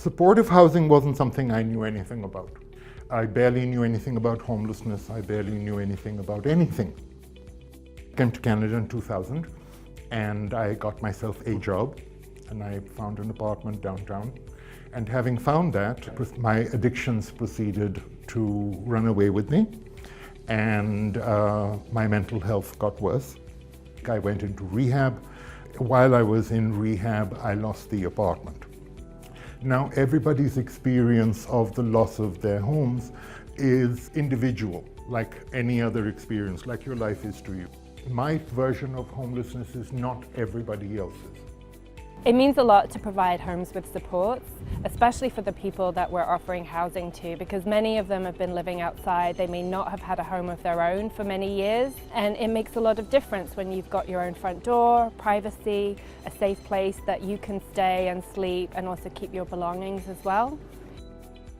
Supportive housing wasn't something I knew anything about. I barely knew anything about homelessness. I barely knew anything about anything. I came to Canada in 2000 and I got myself a job and I found an apartment downtown. And having found that, my addictions proceeded to run away with me and my mental health got worse. I went into rehab. While I was in rehab, I lost the apartment. Now, everybody's experience of the loss of their homes is individual, like any other experience, like your life is to you. My version of homelessness is not everybody else's. It means a lot to provide homes with supports, especially for the people that we're offering housing to, because many of them have been living outside. They may not have had a home of their own for many years, and it makes a lot of difference when you've got your own front door, privacy, a safe place that you can stay and sleep and also keep your belongings as well.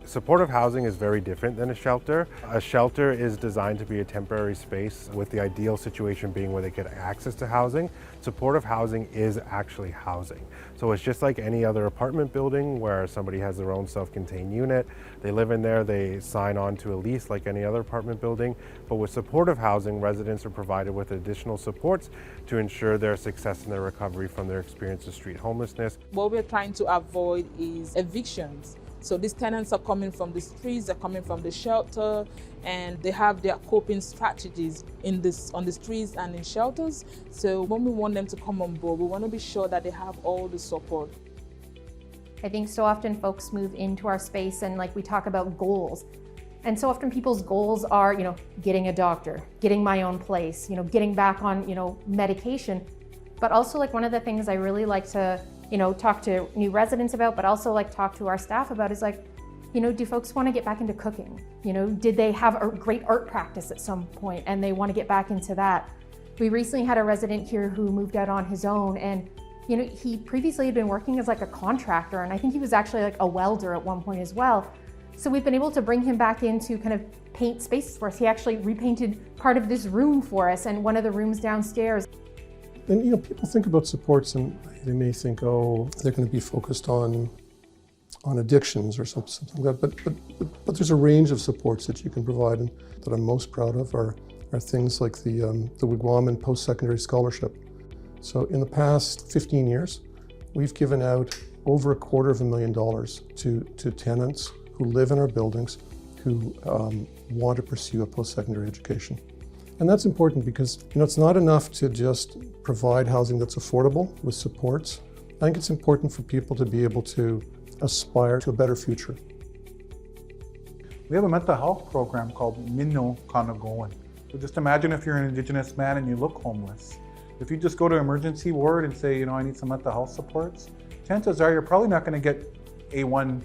Supportive housing is very different than a shelter. A shelter is designed to be a temporary space with the ideal situation being where they get access to housing. Supportive housing is actually housing. So it's just like any other apartment building where somebody has their own self-contained unit. They live in there, they sign on to a lease like any other apartment building. But with supportive housing, residents are provided with additional supports to ensure their success in their recovery from their experience of street homelessness. What we're trying to avoid is evictions. So these tenants are coming from the streets, they're coming from the shelter, and they have their coping strategies on the streets and in shelters. So when we want them to come on board, we want to be sure that they have all the support. I think so often folks move into our space and like we talk about goals. And so often people's goals are, getting a doctor, getting my own place, getting back on, medication. But also like one of the things I really like to talk to new residents about, but also like talk to our staff about is like, do folks want to get back into cooking? Did they have a great art practice at some point and they want to get back into that? We recently had a resident here who moved out on his own and, he previously had been working as like a contractor and I think he was actually like a welder at one point as well. So we've been able to bring him back into kind of paint spaces for us. He actually repainted part of this room for us and one of the rooms downstairs. And people think about supports and they may think, oh, they're going to be focused on addictions or something like that. But there's a range of supports that you can provide, and that I'm most proud of are things like the Wigwam and post-secondary scholarship. So in the past 15 years, we've given out over $250,000 to tenants who live in our buildings who want to pursue a post-secondary education. And that's important because it's not enough to just provide housing that's affordable with supports. I think it's important for people to be able to aspire to a better future. We have a mental health program called Minno Kanagoan. So just imagine if you're an Indigenous man and you look homeless. If you just go to emergency ward and say, I need some mental health supports, chances are you're probably not going to get A1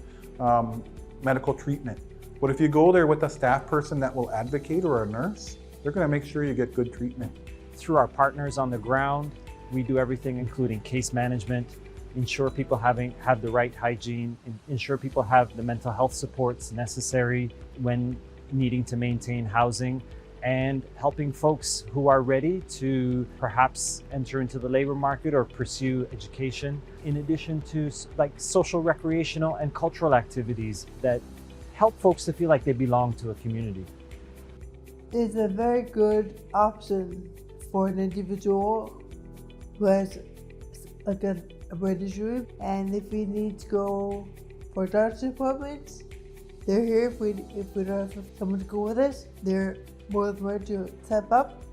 medical treatment. But if you go there with a staff person that will advocate or a nurse, they're going to make sure you get good treatment. Through our partners on the ground, we do everything including case management, ensure people have the right hygiene, ensure people have the mental health supports necessary when needing to maintain housing, and helping folks who are ready to perhaps enter into the labor market or pursue education, in addition to like social, recreational, and cultural activities that help folks to feel like they belong to a community. It's a very good option for an individual who has a British room, and if we need to go for doctor's appointments, they're here. If we don't have someone to go with us, they're more than ready to step up.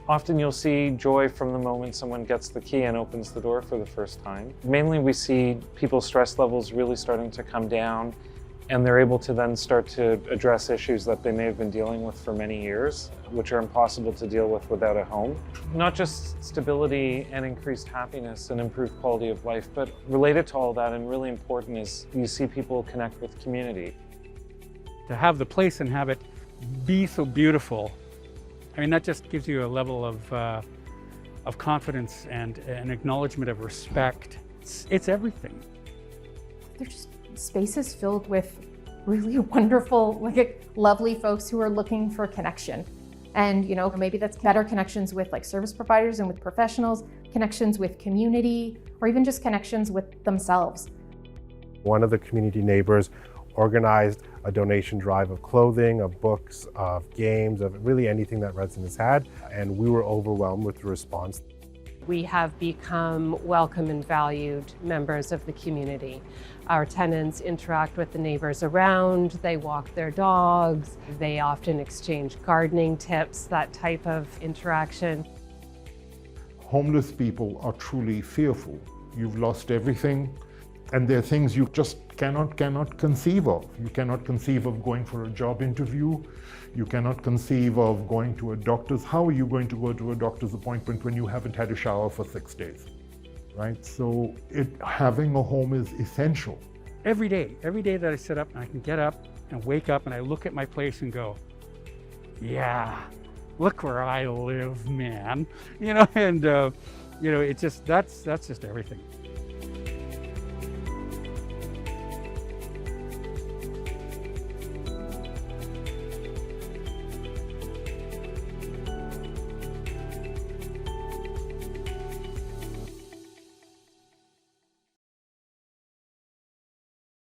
Often you'll see joy from the moment someone gets the key and opens the door for the first time. Mainly we see people's stress levels really starting to come down, and they're able to then start to address issues that they may have been dealing with for many years, which are impossible to deal with without a home. Not just stability and increased happiness and improved quality of life, but related to all that and really important is you see people connect with community. To have the place and have it be so beautiful, that just gives you a level of confidence and an acknowledgement of respect. It's everything. They're just spaces filled with really wonderful, lovely folks who are looking for connection. And maybe that's better connections with service providers and with professionals, connections with community, or even just connections with themselves. One of the community neighbors organized a donation drive of clothing, of books, of games, of really anything that residents had, and we were overwhelmed with the response. We have become welcome and valued members of the community. Our tenants interact with the neighbors around, they walk their dogs, they often exchange gardening tips, that type of interaction. Homeless people are truly fearful. You've lost everything, and there are things you just cannot conceive of. You cannot conceive of going for a job interview. You cannot conceive of going to a doctor's. How are you going to go to a doctor's appointment when you haven't had a shower for 6 days, right? So having a home is essential. Every day that I sit up and I can get up and wake up and I look at my place and go, yeah, look where I live, man. And it's just, that's just everything.